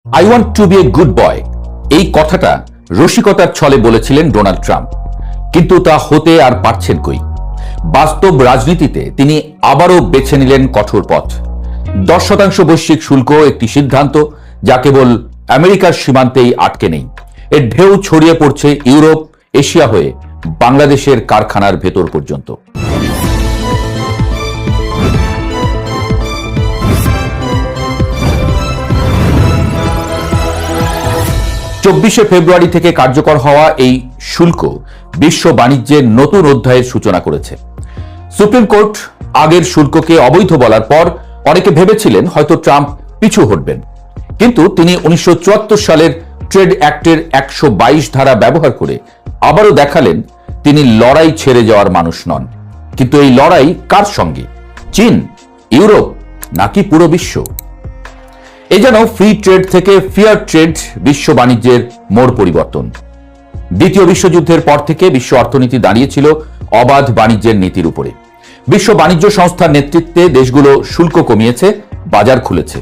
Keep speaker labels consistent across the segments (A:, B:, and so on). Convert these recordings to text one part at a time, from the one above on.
A: I want to be a good boy, এই কথাটা রসিকতার ছলে বলেছিলেন ডোনাল্ড ট্রাম্প, কিন্তু তা হতে আর পারছেন কই। বাস্তব রাজনীতিতে তিনি আবারও বেছে নিলেন কঠোর পথ। 10% বৈশ্বিক শুল্ক একটি সিদ্ধান্ত যা কেবল আমেরিকার সীমান্তেই আটকে নেই, এর ঢেউ ছড়িয়ে পড়ছে ইউরোপ, এশিয়া হয়ে বাংলাদেশের কারখানার ভেতর পর্যন্ত। 24 ফেব্রুয়ারি থেকে কার্যকর হওয়া এই শুল্ক বিশ্ব বাণিজ্যের নতুন অধ্যায়ের সূচনা করেছে। সুপ্রিম কোর্ট আগের শুল্ককে অবৈধ বলার পর অনেকে ভেবেছিলেন হয়তো ট্রাম্প পিছু হটবেন, কিন্তু তিনি 1974 সালের ট্রেড অ্যাক্টের 122 ধারা ব্যবহার করে আবারও দেখালেন তিনি লড়াই ছেড়ে যাওয়ার মানুষ নন। কিন্তু এই লড়াই কার সঙ্গে? চীন, ইউরোপ নাকি পুরো বিশ্ব? এই যেন ফ্রি ট্রেড থেকে ফেয়ার ট্রেড বিশ্ব বাণিজ্যের মোড় পরিবর্তন। দ্বিতীয় বিশ্বযুদ্ধের পর থেকে বিশ্ব অর্থনীতি দাঁড়িয়েছিল অবাধ বাণিজ্যের নীতির উপরে। বিশ্ব বাণিজ্য সংস্থার নেতৃত্বে দেশগুলো শুল্ক কমিয়েছে, বাজার খুলেছে,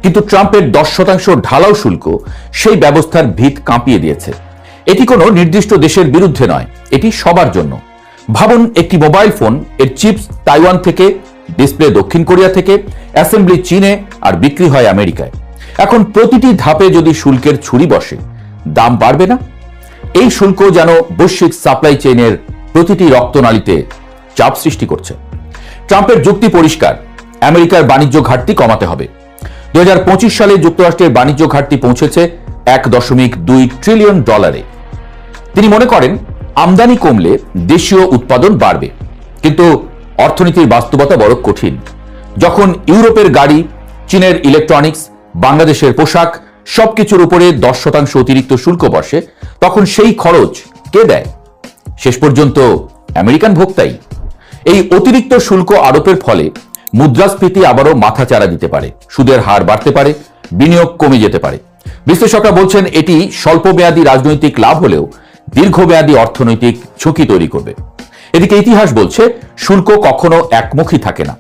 A: কিন্তু ট্রাম্পের 10% ঢালাও শুল্ক সেই ব্যবস্থার ভিত কাঁপিয়ে দিয়েছে। এটি কোনো নির্দিষ্ট দেশের বিরুদ্ধে নয়, এটি সবার জন্য। ভাবুন, একটি মোবাইল ফোন, এর চিপস তাইওয়ান থেকে, ডিসপ্লে দক্ষিণ কোরিয়া থেকে, অ্যাসেম্বলি চীনে, আর বিক্রি হয় আমেরিকায়। এখন প্রতিটি ধাপে যদি শুল্কের ছুরি বসে, দাম বাড়বে না? এই শুল্ক যেন বৈশ্বিক সাপ্লাই চেইনের প্রতিটি রক্তনালীতে চাপ সৃষ্টি করছে। ট্রাম্পের যুক্তি পরিষ্কার, আমেরিকার বাণিজ্য ঘাটতি কমাতে হবে। 2025 সালে যুক্তরাষ্ট্রের বাণিজ্য ঘাটতি পৌঁছেছে $1.2 ট্রিলিয়ন। তিনি মনে করেন আমদানি কমলে দেশীয় উৎপাদন বাড়বে, কিন্তু অর্থনীতির বাস্তবতা বড় কঠিন। যখন ইউরোপের গাড়ি, চীনের ইলেকট্রনিক্স, বাংলাদেশের পোশাক সবকিছুর উপরে 10% অতিরিক্ত শুল্ক বসে, তখন সেই খরচ কে দেয়? শেষ পর্যন্ত আমেরিকান ভোক্তাই। এই অতিরিক্ত শুল্ক আরোপের ফলে মুদ্রাস্ফীতি আবারও মাথাচাড়া দিতে পারে, সুদের হার বাড়তে পারে, বিনিয়োগ কমে যেতে পারে। বিশ্লেষকরা বলছেন এটি স্বল্পমেয়াদী রাজনৈতিক লাভ হলেও দীর্ঘমেয়াদী অর্থনৈতিক ঝুঁকি তৈরি করবে। এদিকে ইতিহাস বলছে শুল্ক কখনো একমুখী থাকে না।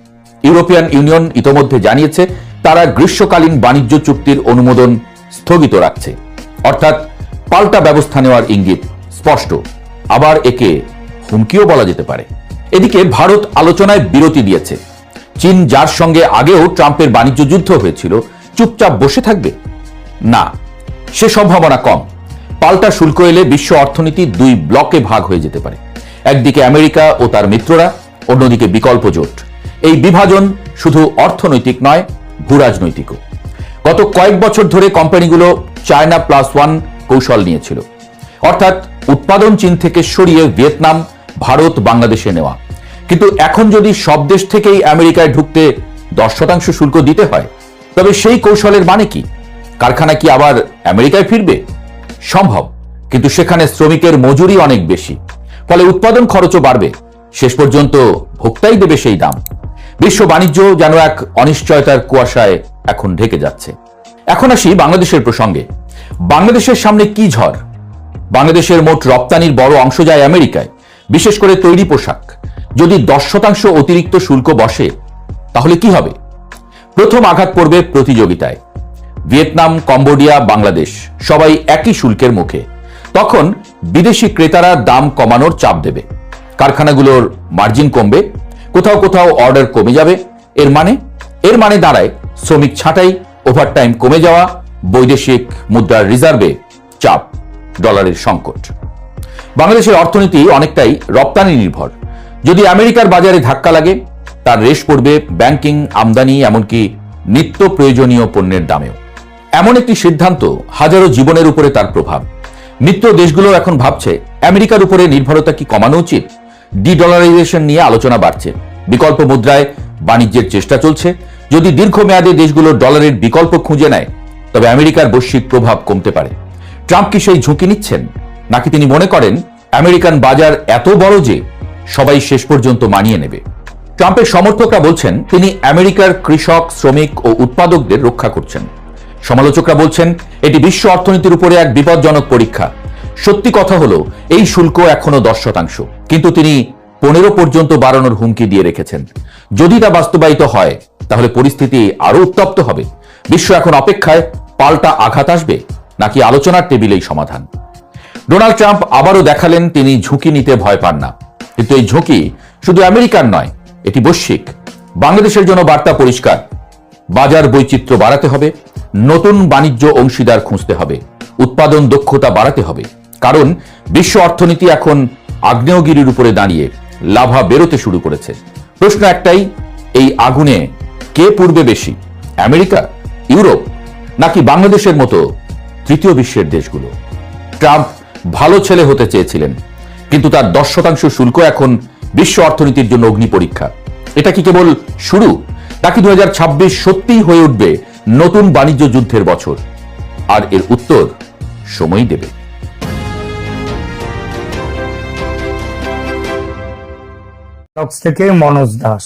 A: ইউরোপিয়ান ইউনিয়ন ইতোমধ্যে জানিয়েছে তারা গ্রীষ্মকালীন বাণিজ্য চুক্তির অনুমোদন স্থগিত রাখছে, অর্থাৎ পাল্টা ব্যবস্থা নেওয়ার ইঙ্গিত স্পষ্ট। আবার একে হুমকিও বলা যেতে পারে। এদিকে ভারত আলোচনায় বিরতি দিয়েছে। চীন, যার সঙ্গে আগেও ট্রাম্পের বাণিজ্য যুদ্ধ হয়েছিল, চুপচাপ বসে থাকবে? না, সে সম্ভাবনা কম। পাল্টা শুল্ক এলে বিশ্ব অর্থনীতি দুই ব্লকে ভাগ হয়ে যেতে পারে। একদিকে আমেরিকা ও তার মিত্ররা, অন্যদিকে বিকল্প জোট। এই বিভাজন শুধু অর্থনৈতিক নয়, ভূরাজনৈতিকও। গত কয়েক বছর ধরে কোম্পানিগুলো চায়না +1 কৌশল নিয়েছিল, অর্থাৎ উৎপাদন চীন থেকে সরিয়ে ভিয়েতনাম, ভারত, বাংলাদেশে নেওয়া। কিন্তু এখন যদি সব দেশ থেকেই আমেরিকায় ঢুকতে 10% শুল্ক দিতে হয়, তবে সেই কৌশলের মানে কি? কারখানা কি আবার আমেরিকায় ফিরবে? সম্ভব, কিন্তু সেখানে শ্রমিকের মজুরি অনেক বেশি, ফলে উৎপাদন খরচও বাড়বে। শেষ পর্যন্ত ভোক্তাই দেবে সেই দাম। বিশ্ব বাণিজ্য যেন এক অনিশ্চয়তার কুয়াশায় এখন ঢেকে যাচ্ছে। এখন আসি বাংলাদেশের প্রসঙ্গে। বাংলাদেশের সামনে কি ঝড়? বাংলাদেশের মোট রপ্তানির বড় অংশ যায় আমেরিকায়, বিশেষ করে তৈরি পোশাক। যদি 10% অতিরিক্ত শুল্ক বসে, তাহলে কি হবে? প্রথম আঘাত পড়বে প্রতিযোগিতায়। ভিয়েতনাম, কম্বোডিয়া, বাংলাদেশ সবাই একই শুল্কের মুখে। তখন বিদেশি ক্রেতারা দাম কমানোর চাপ দেবে, কারখানাগুলোর মার্জিন কমবে, কোথাও কোথাও অর্ডার কমে যাবে। এর মানে দাঁড়ায় শ্রমিক ছাঁটাই, ওভারটাইম কমে যাওয়া, বৈদেশিক মুদ্রার রিজার্ভে চাপ, ডলারের সংকট। বাংলাদেশের অর্থনীতি অনেকটাই রপ্তানি নির্ভর। যদি আমেরিকার বাজারে ধাক্কা লাগে, তার রেশ পড়বে ব্যাংকিং, আমদানি, এমনকি নিত্য প্রয়োজনীয় পণ্যের দামেও। এমন একটি সিদ্ধান্ত হাজারো জীবনের উপরে তার প্রভাব। মিত্র দেশগুলো এখন ভাবছে আমেরিকার উপরে নির্ভরতা কি কমানো উচিত। ডি-ডলারাইজেশন নিয়ে আলোচনা বাড়ছে, বিকল্প মুদ্রায় বাণিজ্যের চেষ্টা চলছে। যদি দীর্ঘমেয়াদে দেশগুলো ডলারের বিকল্প খুঁজে নেয়, তবে আমেরিকার বৈশ্বিক প্রভাব কমতে পারে। ট্রাম্প কি সেই ঝুঁকি নিচ্ছেন, নাকি তিনি মনে করেন আমেরিকান বাজার এত বড় যে সবাই শেষ পর্যন্ত মানিয়ে নেবে? ট্রাম্পের সমর্থকরা বলছেন তিনি আমেরিকার কৃষক, শ্রমিক ও উৎপাদকদের রক্ষা করছেন। সমালোচকরা বলছেন এটি বিশ্ব অর্থনীতির উপরে এক বিপজ্জনক পরীক্ষা। সত্যি কথা হলো এই শুল্ক এখনো 10%, কিন্তু তিনি 15 পর্যন্ত বাড়ানোর হুমকি দিয়ে রেখেছেন। যদি তা বাস্তবায়িত হয়, তাহলে পরিস্থিতি আরো উত্তপ্ত হবে। বিশ্ব এখন অপেক্ষায় পাল্টা আঘাত আসবে নাকি আলোচনার টেবিলেই সমাধান? ডোনাল্ড ট্রাম্প আবারও দেখালেন তিনি ঝুঁকি নিতে ভয় পান না, কিন্তু এই ঝুঁকি শুধু আমেরিকার নয়, এটি বৈশ্বিক। বাংলাদেশের জন্য বার্তা পরিষ্কার, বাজার বৈচিত্র্য বাড়াতে হবে, নতুন বাণিজ্য অংশীদার খুঁজতে হবে, উৎপাদন দক্ষতা বাড়াতে হবে, কারণ বিশ্ব অর্থনীতি এখন আগ্নেয়গিরির উপরে দাঁড়িয়ে লাভা বেরোতে শুরু করেছে। প্রশ্ন একটাই, এই আগুনে কে পুড়বে বেশি, আমেরিকা, ইউরোপ নাকি বাংলাদেশের মতো তৃতীয় বিশ্বের দেশগুলো? ট্রাম্প ভালো ছেলে হতে চেয়েছিলেন, কিন্তু তার 10% শুল্ক এখন বিশ্ব অর্থনীতির জন্য অগ্নি পরীক্ষা। এটা কি কেবল শুরু, নাকি 2026 সত্যিই হয়ে উঠবে নতুন বাণিজ্য যুদ্ধের বছর? আর এর উত্তর সময় দেবে।
B: থেকে মনোজ দাস,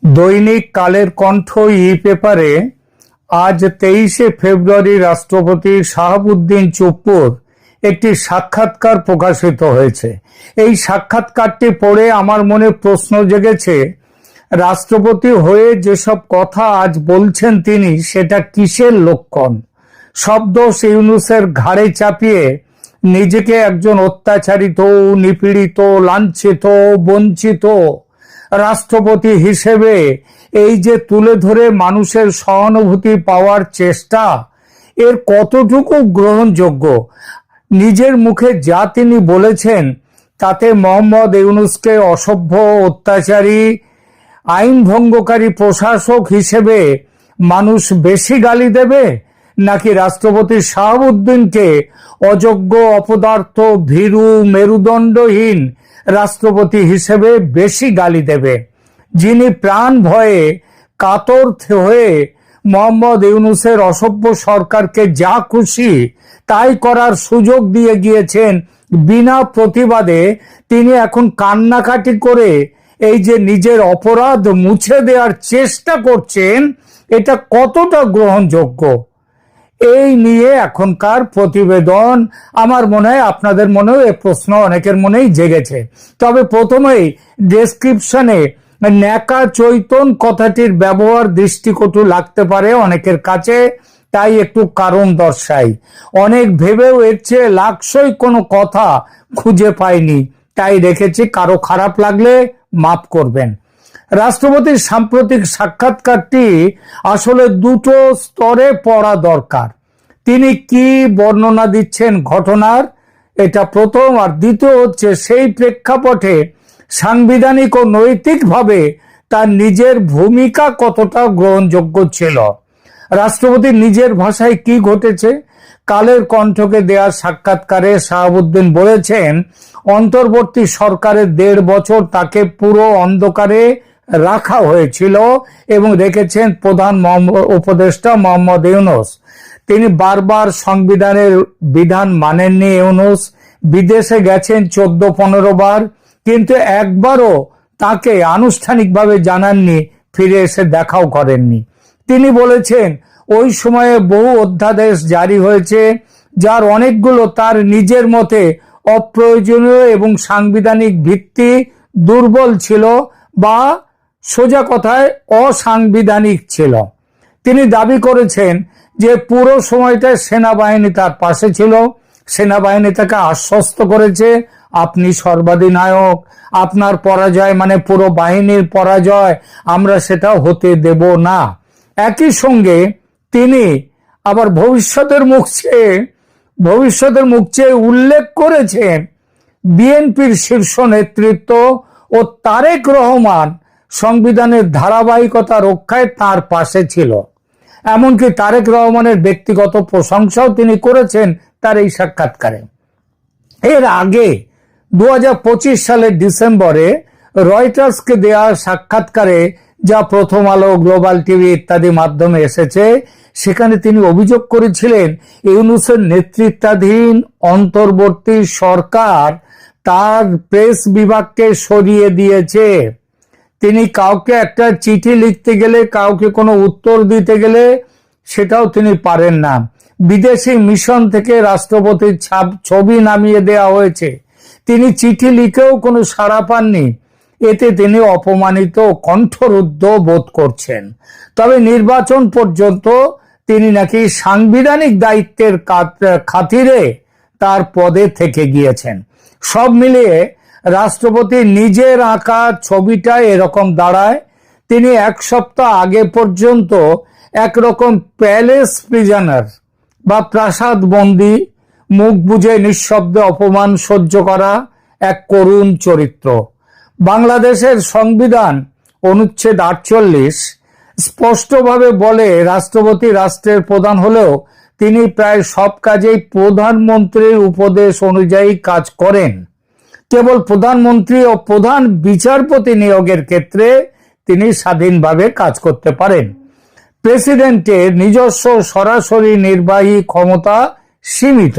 B: দৈনিক কালের কণ্ঠ ই পেপারে আজ 23শে ফেব্রুয়ারি রাষ্ট্রপতি শাহাবুদ্দিন চুপ্পুর একটি সাক্ষাৎকার প্রকাশিত হয়েছে। এই সাক্ষাৎকারটি পড়ে আমার মনে প্রশ্ন জেগেছে, রাষ্ট্রপতি হয়ে যেসব কথা আজ বলছেন তিনি, সেটা কিসের লক্ষণ? সব দোষ ইউনূসের ঘাড়ে চাপিয়ে নিজেকে একজন অত্যাচারিত, নিপীড়িত, লাঞ্ছিত, বঞ্চিত রাষ্ট্রপতি হিসেবে এই যে তুলে ধরে মানুষের সহানুভূতি পাওয়ার চেষ্টা, এর কতটুকু গ্রহণযোগ্য? নিজের মুখে যা তিনি বলেছেন তাতে মোহাম্মদ ইউনূসকে অসভ্য, অত্যাচারী, আইন ভঙ্গকারী প্রশাসক হিসেবে মানুষ বেশি গালি দেবে, নাকি রাষ্ট্রপতি শাহাবুদ্দিনকে অযোগ্য, অপদার্থ, ভীরু, মেরুদণ্ডহীন রাষ্ট্রপতি হিসেবে বেশি গালি দেবে? যিনি প্রাণ ভয়ে কাতর হয়ে মোহাম্মদ ইউনূসের অসভ্য সরকারকে যা খুশি তাই করার সুযোগ দিয়ে গিয়েছেন বিনা প্রতিবাদে, তিনি এখন কান্নাকাটি করে এই যে নিজের অপরাধ মুছে দেওয়ার চেষ্টা করছেন, এটা কতটা গ্রহণযোগ্য? এই নিয়ে এখনকার প্রতিবেদন। আমার মনে হয় আপনাদের মনেও এই প্রশ্ন অনেকের মনেই জেগেছে। তবে প্রথমেই ডেসক্রিপশনে ন্যাকা চৈতন কথাটির ব্যবহার দৃষ্টিকটু লাগতে পারে অনেকের কাছে, তাই একটু কারণ দর্শাই। অনেক ভেবেও এর চেয়ে লাকসই কোনো কথা খুঁজে পাইনি, তাই রেখেছি, কারো খারাপ লাগলে মাফ করবেন। রাষ্ট্রপতির সাম্প্রতিক সাক্ষাৎকারটি আসলে দুটো স্তরে পড়া দরকার। তিনি কি বর্ণনা দিচ্ছেন ঘটনার, এটা প্রথম। আর দ্বিতীয় হচ্ছে সেই প্রেক্ষাপটে সাংবিধানিক ও নৈতিকভাবে তার নিজের ভূমিকা কতটা গ্রহণযোগ্য ছিল। রাষ্ট্রপতি নিজের ভাষায় কি ঘটেছে? কালের কণ্ঠকে দেওয়া সাক্ষাৎকারে শাহাবুদ্দিন বলেছেন, অন্তর্বর্তী সরকারের 1.5 বছর তাকে পুরো অন্ধকারে রাখা হয়েছিল এবং রেখেছেন প্রধান উপদেষ্টা মোহাম্মদ ইউনূস। তিনি বারবার সংবিধানের বিধান মানেননি ইউনূস, বিদেশে গেছেন 14-15 বার, কিন্তু একবারও তাকে আনুষ্ঠানিকভাবে জানাননি, ফিরে এসে দেখাও করেননি। তিনি বলেছেন ওই সময়ে বহু অধ্যাদেশ জারি হয়েছে, যার অনেকগুলো তার নিজের মতে অপ্রয়োজনীয় এবং সাংবিধানিক ভিত্তি দুর্বল ছিল বা সোজা কথায় অসাংবিধানিক ছিল। তিনি দাবি করেছেন যে পুরো সময়টা সেনাবাহিনী তার পাশে ছিল, সেনাবাহিনী তাকে আশ্বস্ত করেছে, আপনি সর্বাধিনায়ক, আপনার পরাজয় মানে পুরো বাহিনীর পরাজয়, আমরা সেটা হতে দেব না। একই সঙ্গে তিনি আবার ভবিষ্যতের মুখ চেয়ে উল্লেখ করেছেন বিএনপির শীর্ষ নেতৃত্ব ও তারেক রহমান সংবিধানের ধারাবাহিকতা রক্ষায় তার পাশে ছিল। এমনকি তারেক রহমানের ব্যক্তিগত প্রশংসাও তিনি করেছেন তার এই সাক্ষাৎকারে। এর আগে 2025 সালের ডিসেম্বরে রয়টার্সকে দেওয়া সাক্ষাৎকারে, যা প্রথম আলো, গ্লোবাল টিভি ইত্যাদি মাধ্যমে এসেছে, সেখানে তিনি অভিযোগ করেছিলেন ইউনূসের নেতৃত্বাধীন অন্তর্বর্তী সরকার তার প্রেস বিভাগকে সরিয়ে দিয়েছে। তিনি কাউকে একটা চিঠি লিখতে গেলে, কাউকে কোনো উত্তর দিতে গেলে সেটাও তিনি পারেন না। বিদেশি মিশন থেকে রাষ্ট্রপতির ছবি নামিয়ে দেওয়া হয়েছে, তিনি চিঠি লিখেও কোনো সাড়া পাননি। এতে তিনি অপমানিত, কণ্ঠরুদ্ধ বোধ করছেন। তবে নির্বাচন পর্যন্ত তিনি নাকি সাংবিধানিক দায়িত্বের খাতিরে তার পদে থেকে গিয়েছেন। সব মিলিয়ে রাষ্ট্রপতি নিজের আঁকা ছবিটা এরকম দাঁড়ায়। তিনি এক সপ্তাহ আগে পর্যন্ত একরকম প্যালেস প্রিজনার বা প্রাসাদ বন্দী, মুখ বুজে নিঃশব্দে অপমান সহ্য করা এক করুণ চরিত্র। বাংলাদেশের সংবিধান অনুচ্ছেদ 48 স্পষ্টভাবে বলে, রাষ্ট্রপতি রাষ্ট্রের প্রধান হলেও তিনি প্রায় সব কাজেই প্রধানমন্ত্রীর উপদেশ অনুযায়ী কাজ করেন। কেবল প্রধানমন্ত্রী ও প্রধান বিচারপতি নিয়োগের ক্ষেত্রে তিনি স্বাধীনভাবে কাজ করতে পারেন। প্রেসিডেন্টের নিজস্ব সরাসরি নির্বাহী ক্ষমতা সীমিত।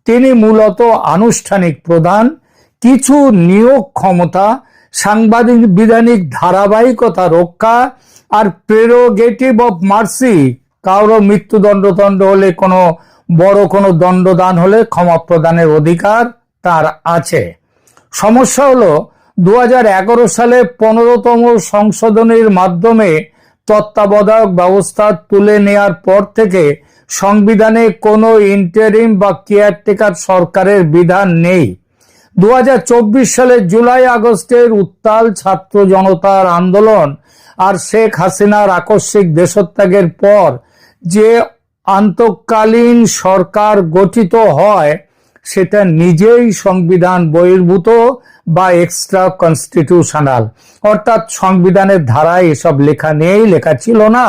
B: তিনি মূলত আনুষ্ঠানিক প্রধান। কিছু নিয়োগ ক্ষমতা, সাংবিধানিক ধারাবাহিকতা রক্ষা আর প্রেরোগেটিভ অফ মার্সি, কারো মৃত্যুদণ্ড হলে বড় কোনো দণ্ডদান হলে ক্ষমা প্রদানের অধিকার তার আছে। সমস্যা হলো 2011 সালে 15তম সংশোধনীর মাধ্যমে তত্ত্বাবধায়ক ব্যবস্থা তুলে নেয়ার পর থেকে সংবিধানে কোনো ইন্টারিম বা কেয়ারটেকার সরকারের বিধান নেই। 2024 সালের জুলাই আগস্টের উত্তাল ছাত্র জনতার আন্দোলন আর শেখ হাসিনার আকস্মিক দেশত্যাগের পর যে আন্তঃকালীন সরকার গঠিত হয় সেটা নিজেই সংবিধান বহির্ভূত বা এক্সট্রা কনস্টিটিউশনাল, অর্থাৎ সংবিধানের ধারায় এসব লেখা নেই, লেখা ছিল না।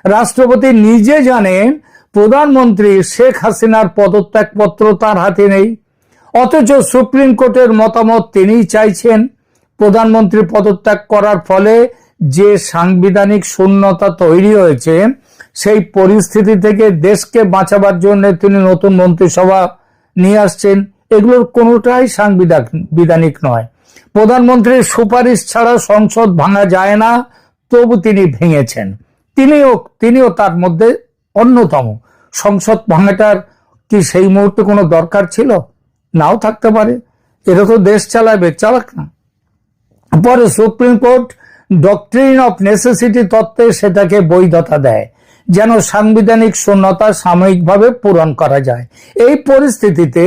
B: রাষ্ট্রপতি নিজে জানেন প্রধানমন্ত্রী শেখ হাসিনার পদত্যাগপত্র তার হাতে নেই, অথচ সুপ্রিম কোর্টের মতামত তিনিই চাইছেন। প্রধানমন্ত্রী পদত্যাগ করার ফলে যে সাংবিধানিক শূন্যতা তৈরি হয়েছে, সেই পরিস্থিতি থেকে দেশকে বাঁচাবার জন্য তিনি নতুন মন্ত্রিসভা নিয়ে আসছেন। এগুলোর কোনোটাই সাংবিধানিক নয়। প্রধানমন্ত্রীর সুপারিশ ছাড়া সংসদ ভাঙা যায় না, তবু তিনি ভেঙেছেন। তিনিও তার মধ্যে অন্যতম। সংসদ ভাঙাটার কি সেই মুহূর্তে কোনো দরকার ছিল? নাও থাকতে পারে। এরা তো দেশ চালাবে, চালাক না। পরে supreme court doctrine of necessity তত্ত্বে সেটাকে বৈধতা দেয়, যেন সাংবিধানিক শূন্যতা সাময়িকভাবে পূরণ করা যায়। এই পরিস্থিতিতে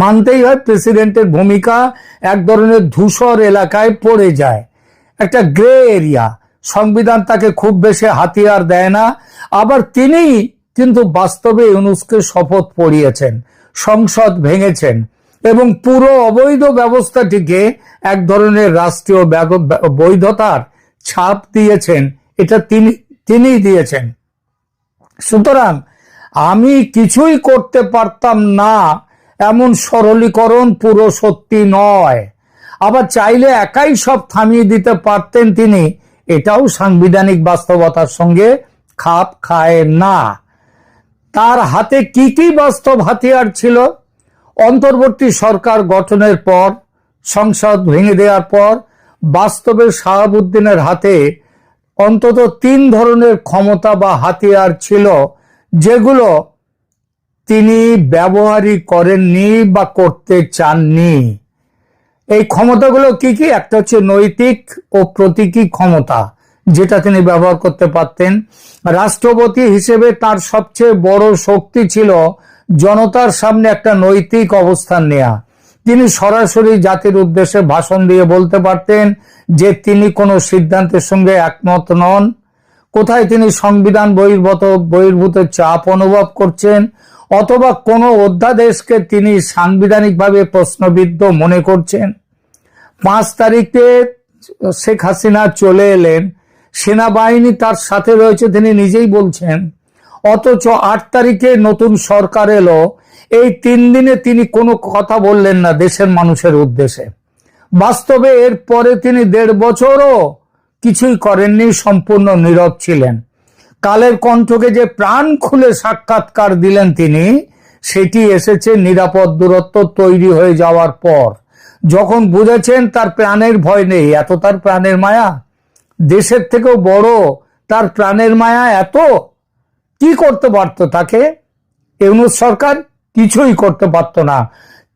B: মানতেই হয় প্রেসিডেন্টের ভূমিকা এক ধরনের ধূসর এলাকায় পড়ে যায়, একটা গ্রে এরিয়া। সংবিধান তাকে খুব বেশি হাতিয়ার দেয় না। আবার তিনি কিন্তু বাস্তবে ইউনূসকে শপথ পড়িয়েছেন, সংসদ ভেঙেছেন এবং পুরো অবৈধ ব্যবস্থাটিকে এক ধরনের রাষ্ট্রীয় বৈধতার ছাপ দিয়েছেন। এটা তিনিই দিয়েছেন। সুতরাং আমি কিছুই করতে পারতাম না এমন সরলীকরণ পুরো সত্যি নয়। আবার চাইলে একাই সব থামিয়ে দিতে পারতেন তিনি, এটাও সাংবিধানিক বাস্তবতার সঙ্গে খাপ খায় না। তার হাতে কি কি বাস্তব হাতিয়ার ছিল? অন্তর্বর্তী সরকার গঠনের পর, সংসদ ভেঙে দেওয়ার পর বাস্তবে শাহাবুদ্দিনের হাতে অন্তত 3 ধরনের ক্ষমতা বা হাতিয়ার ছিল, যেগুলো তিনি ব্যবহারই করেননি বা করতে চাননি। এই ক্ষমতাগুলো কি কি? একটা হচ্ছে নৈতিক ও প্রতীকী ক্ষমতা, যেটা তিনি ব্যবহার করতে পারতেন। রাষ্ট্রপতি হিসেবে তার সবচেয়ে বড় শক্তি ছিল জনতার সামনে একটা নৈতিক অবস্থান নেয়া। তিনি সরাসরি জাতির উদ্দেশ্যে ভাষণ দিয়ে বলতে পারতেন যে তিনি কোনো সিদ্ধান্তের সঙ্গে একমত নন, কোথায় তিনি সংবিধান বহির্ভূত চাপ অনুভব করছেন, অথবা কোনো অধ্যাদেশকে তিনি সাংবিধানিকভাবে প্রশ্নবিদ্ধ মনে করছেন। 5 তারিখে শেখ হাসিনা চলে এলেন, সেনাবাহিনী তার সাথে রয়েছে তিনি নিজেই বলছেন, অথচ 8 তারিখে নতুন সরকার এলো। এই 3 দিনে তিনি কোনো কথা বললেন না দেশের মানুষের উদ্দেশ্যে। বাস্তবে এর পরে তিনি 1.5 বছরও কিছুই করেননি, সম্পূর্ণ নীরব ছিলেন। কালের কণ্ঠকে যে প্রাণ খুলে সাক্ষাৎকার দিলেন তিনি, সেটি এসেছে নিরাপদ দূরত্ব তৈরি হয়ে যাওয়ার পর, যখন বুঝেছেন তার প্রাণের ভয় নেই। এত তার প্রাণের মায়া, দেশের থেকেও বড় তার প্রাণের মায়া এত। কি করতে পারত তাকে? ইউনূস সরকার কিছুই করতে পারত না।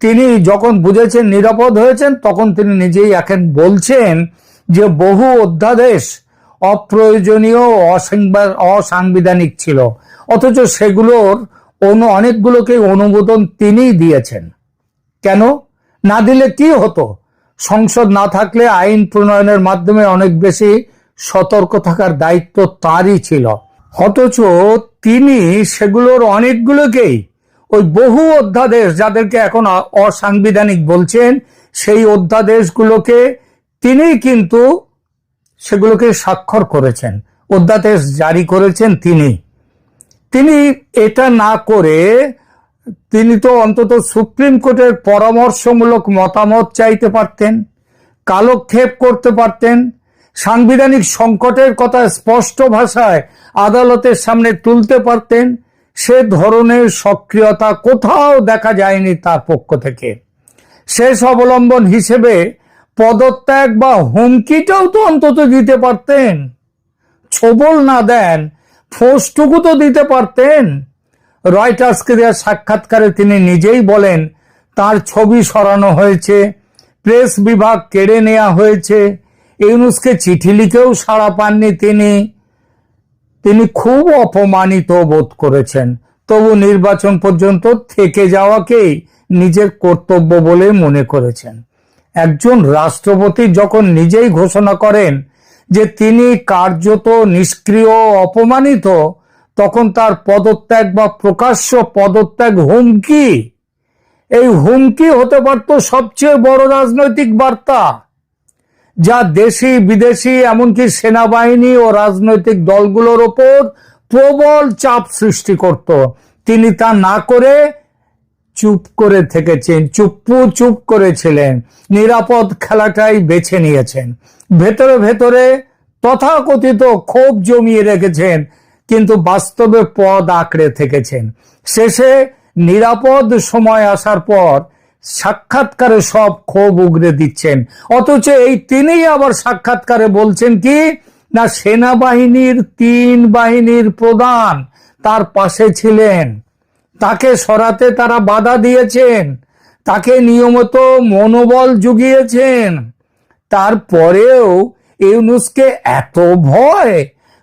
B: তিনি যখন বুঝেছেন নিরাপদ হয়েছেন, তখন তিনি নিজেই এখন বলছেন যে বহু অধ্যাদেশ অপ্রয়োজনীয় অসাংবিধানিক ছিল, অথচ সেগুলোর অনেকগুলোকে অনুমোদন তিনিই দিয়েছেন। কেন না দিলে কি হতো? সংসদ না থাকলে আইন প্রণয়নের মাধ্যমে অনেক বেশি সতর্ক থাকার দায়িত্ব তারই ছিল, অথচ তিনি সেগুলোর অনেকগুলোকেই ওই বহু অধ্যাদেশ, যাদেরকে এখন অসাংবিধানিক বলছেন, সেই অধ্যাদেশগুলোকে তিনি কিন্তু সেগুলোকে স্বাক্ষর করেছেন, অধ্যাদেশ জারি করেছেন তিনি এটা না করে তিনি তো অন্তত সুপ্রিম কোর্টের পরামর্শমূলক মতামত চাইতে পারতেন, কালক্ষেপ করতে পারতেন, সাংবিধানিক সংকটের কথা স্পষ্ট ভাষায় আদালতের সামনে তুলতে পারতেন। সে ধরনের সক্রিয়তা কোথাও দেখা যায়নি তার পক্ষ থেকে। শেষ অবলম্বন হিসেবে পদত্যাগ বা হুমকিটাও তো অন্তত দিতে পারতেন। ছোবল না দেন, ফোঁসটুকু তো দিতে পারতেন। রয়টার্সকে দেওয়া সাক্ষাৎকারে তিনি নিজেই বলেন তার ছবি সরানো হয়েছে, প্রেস বিভাগ কেড়ে নেওয়া হয়েছে, ইউনূসকে চিঠি লিখেও সাড়া পাননি তিনি খুব অপমানিত বোধ করেছেন। তবু নির্বাচন পর্যন্ত থেকে যাওয়াকেই নিজের কর্তব্য বলে মনে করেছেন। একজন রাষ্ট্রপতি যখন নিজেই ঘোষণা করেন যে তিনি কার্যত নিষ্ক্রিয়, অপমানিত, তখন তার পদত্যাগ বা প্রকাশ্য পদত্যাগ হুমকি, এই হুমকি হতে পারত সবচেয়ে বড় রাজনৈতিক বার্তা, যা দেশি বিদেশি এমনকি সেনাবাহিনী ও রাজনৈতিক দলগুলোর ওপর প্রবল চাপ সৃষ্টি করত। তিনি তা না করে চুপ করে থেকেছেন, চুপ করেছিলেন, নিরাপদ খেলাটাই বেছে নিয়েছেন। ভেতরে ভেতরে তথাকথিত ক্ষোভ জমিয়ে রেখেছেন, কিন্তু বাস্তবে পদ আঁকড়ে থেকেছেন। শেষে নিরাপদ সময় আসার পর সাক্ষাৎকারে সব ক্ষোভ উগরে দিচ্ছেন। অথচ এই তিনিই আবার সাক্ষাৎকারে বলছেন কি না, সেনাবাহিনীর 3 বাহিনীর প্রধান তার পাশে ছিলেন, তাকে সরাতে তারা বাধা দিয়েছেন, তাকে নিয়মিত মনোবল জুগিয়েছেন। তারপরেও ইউনূসকে এত ভয়?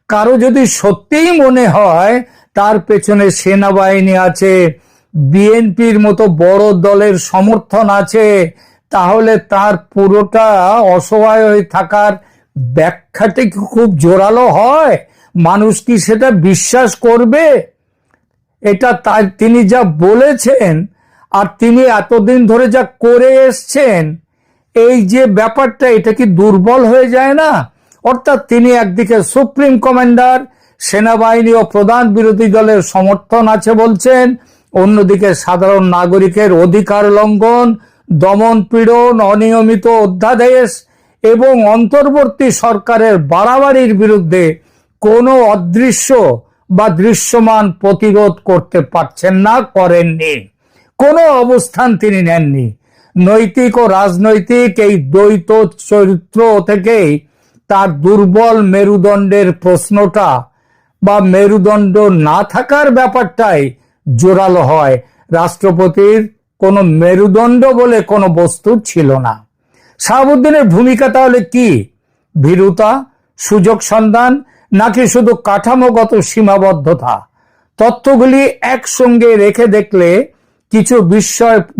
B: কারো যদি সত্যিই মনে হয় তার পেছনে সেনাবাহিনী আছে, বিএনপির মতো বড় দলের সমর্থন আছে, তাহলে তার পুরোটা অসহায় হয়ে থাকার ব্যাখ্যাটা কি খুব জোরালো হয়? মানুষ কি সেটা বিশ্বাস করবে? এটা তিনি যা বলেছেন আর তিনি এতদিন ধরে যা করে এসছেন, এই যে ব্যাপারটা, এটা কি দুর্বল হয়ে যায় না? অর্থাৎ তিনি একদিকে সুপ্রিম কমান্ডার, সেনাবাহিনী ও প্রধান বিরোধী দলের সমর্থন আছে বলছেন, অন্যদিকে সাধারণ নাগরিকের অধিকার লঙ্ঘন, দমন পীড়ন, অনিয়মিত অধ্যাদেশ এবং অন্তর্বর্তী সরকারের বাড়াবাড়ির বিরুদ্ধে কোনো অদৃশ্য বা দৃশ্যমান প্রতিরোধ করতে পারছেন না, করেননি, কোনো অবস্থান তিনি নেননি। নৈতিক ও রাজনৈতিক এই দ্বৈত চরিত্র থেকেই তার দুর্বল মেরুদণ্ডের প্রশ্নটা বা মেরুদণ্ড না থাকার ব্যাপারটাই জোরালো হয়। রাষ্ট্রপতির কোনো মেরুদণ্ড বলে কোনো বস্তু ছিল না। শাহাবুদ্দিনের ভূমিকা তাহলে কি? ভীরুতা, সুযোগ সন্ধান, নাকি শুধু কাঠামোগত সীমাবদ্ধতা? তথ্যগুলি একসঙ্গে রেখে দেখলে কিছু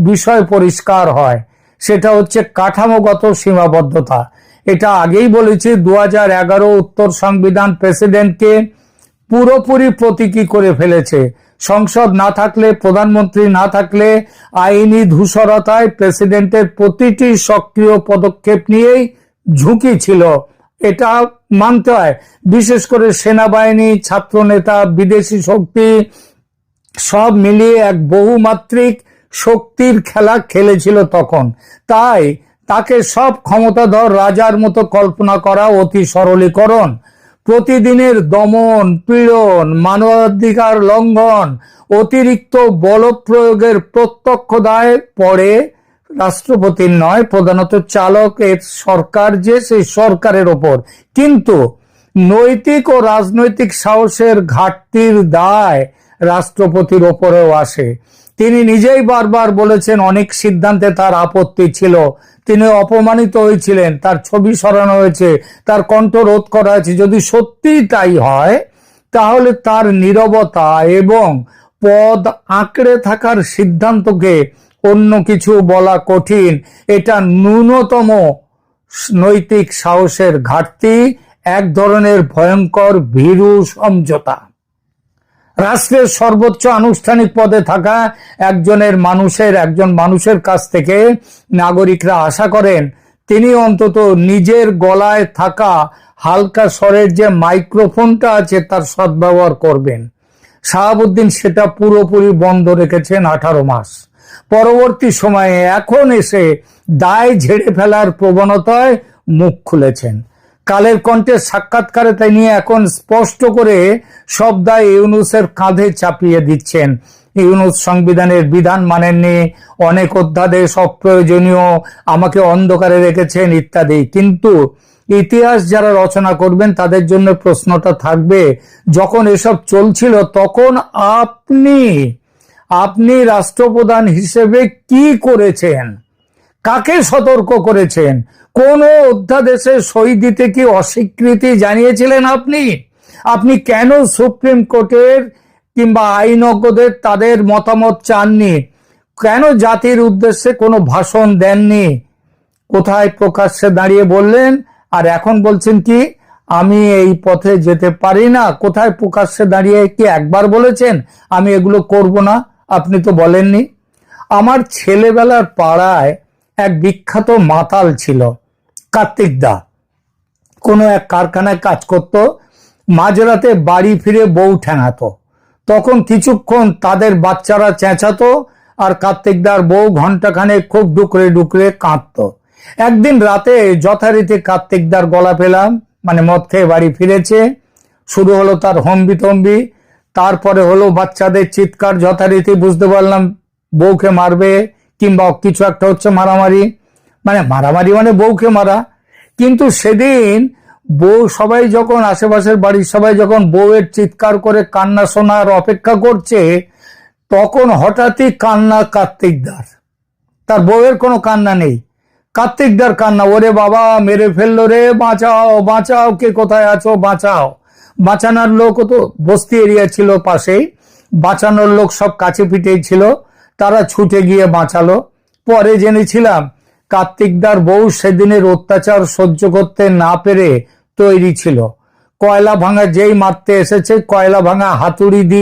B: বিষয় পরিষ্কার হয়। সেটা হচ্ছে কাঠামোগত সীমাবদ্ধতা। এটা আগেই বলেছি, 2011 উত্তর সংবিধান প্রেসিডেন্টকে পুরোপুরি প্রতীকী করে ফেলেছে। সংসদ না থাকলে, প্রধানমন্ত্রী না থাকলে আইনি ধূসরতায় প্রেসিডেন্টের প্রতিটি সক্রিয় পদক্ষেপ নিয়েই ঝুঁকি ছিল, এটা মানতে হয়। বিশেষ করে সেনাবাহিনী, ছাত্রনেতা, বিদেশি শক্তি সব মিলিয়ে এক বহুমাত্রিক শক্তির খেলা খেলেছিল তখন। তাই তাকে সব ক্ষমতাধর রাজার মতো কল্পনা করা অতি সরলীকরণ। প্রতিদিনের দমন, পীড়ন, মানবাধিকার লঙ্ঘন, অতিরিক্ত বল প্রয়োগের প্রত্যক্ষ দায় পড়ে রাষ্ট্রপতির নয়, প্রধানত চালকের, সরকার যে সেই সরকারের ওপর। কিন্তু নৈতিক ও রাজনৈতিক সাহসের ঘাটতির দায় রাষ্ট্রপতির ওপরেও আসে। তিনি নিজেই বারবার বলেছেন অনেক সিদ্ধান্তে তার আপত্তি ছিল, তিনি অপমানিত হয়েছিলেন, তার ছবি সরানো হয়েছে, তার কণ্ঠ রোধ করা হয়েছে। যদি সত্যি তাই হয় তাহলে তার নীরবতা এবং পদ আঁকড়ে থাকার সিদ্ধান্তকে অন্য কিছু বলা কঠিন। এটা ন্যূনতম নৈতিক সাহসের ঘাটতি, এক ধরনের ভয়ঙ্কর ভীরু সমঝোতা। রাষ্ট্রের সর্বোচ্চ আনুষ্ঠানিক পদে থাকা একজন মানুষের কাছ থেকে নাগরিকরা আশা করেন তিনি অন্তত নিজের গলায় থাকা হালকা স্বরের যে মাইক্রোফোনটা আছে তার সদ্ব্যবহার করবেন। শাহাবুদ্দিন সেটা পুরোপুরি বন্ধ রেখেছেন 18 মাস। পরবর্তী সময়ে এখন এসে দায় ঝেড়ে ফেলার প্রবণতায় মুখ খুলেছেন। কালের কণ্ঠের সাক্ষাৎকারে তিনি এখন স্পষ্ট করে সব দায় ইউনূসের কাঁধে চাপিয়ে দিচ্ছেন। ইউনূস সংবিধানের বিধান মানেননি, অনেক অধ্যাদেশ অপ্রয়োজনীয়, আমাকে অন্ধকারে রেখেছেন ইত্যাদি। কিন্তু ইতিহাস যারা রচনা করবেন তাদের জন্য প্রশ্নটা থাকবে, যখন এসব চলছিল তখন আপনি রাষ্ট্রপ্রধান হিসেবে কি করেছেন? কাকে সতর্ক করেছেন? কোন অধ্যাদেশে সই দিতে কি অস্বীকৃতি জানিয়েছিলেন আপনি কেন সুপ্রিম কোর্টের কিংবা আইনজ্ঞদের তাদের মতামত চাননি? কেন জাতির উদ্দেশ্যে কোনো ভাষণ দেননি? কোথায় প্রকাশ্যে দাঁড়িয়ে বললেন আর এখন বলছেন কি আমি এই পথে যেতে পারি না? কোথায় প্রকাশ্যে দাঁড়িয়ে কি একবার বলেছেন আমি এগুলো করব না? আপনি তো বলেননি। আমার ছেলেবেলার পাড়ায় এক বিখ্যাত মাতাল ছিল, কার্তিক দা। কোনো এক কারখানায় কাজ করত। মাঝরাতে বাড়ি ফিরে বউ ঠ্যাঙাতো। তখন কিছুক্ষণ তাদের বাচ্চারা চেঁচাতো আর কার্তিকদার বউ ঘন্টাখানেক খুব ডুকরে ডুকরে কাঁদতো। একদিন রাতে যথারীতি কার্তিকদার গলা পেলাম, মানে মদ খেয়ে বাড়ি ফিরেছে। শুরু হলো তার হম্বিতম্বি, তারপরে হলো বাচ্চাদের চিৎকার। যথারীতি বুঝতে পারলাম বউকে মারবে কিংবা কিছু একটা হচ্ছে, মারামারি মানে বউকে মারা। কিন্তু সেদিন সবাই যখন আশেপাশের বাড়ির সবাই যখন বউয়ের চিৎকার করে কান্না শোনার অপেক্ষা করছে, তখন হঠাৎই কান্না কার্তিকদার। তার বউয়ের কোনো কান্না নেই, কার্তিকদার কান্না। ওরে বাবা, মেরে ফেললো রে, বাঁচাও বাঁচাও, কে কোথায় আছো বাঁচাও। বাঁচানোর লোক তো বস্তি এরিয়া ছিল পাশেই, বাঁচানোর লোক সব কাছে পিঠেই ছিল, তারা ছুটে গিয়ে বাঁচালো। পরে জেনেছিলাম কার্তিকদার বউ সেদিনের অত্যাচার সহ্য করতে না পেরে তৈরি ছিল। কয়লা ভাঙা যেই মারতে এসেছে, কয়লা ভাঙা হাতুড়ি দিয়ে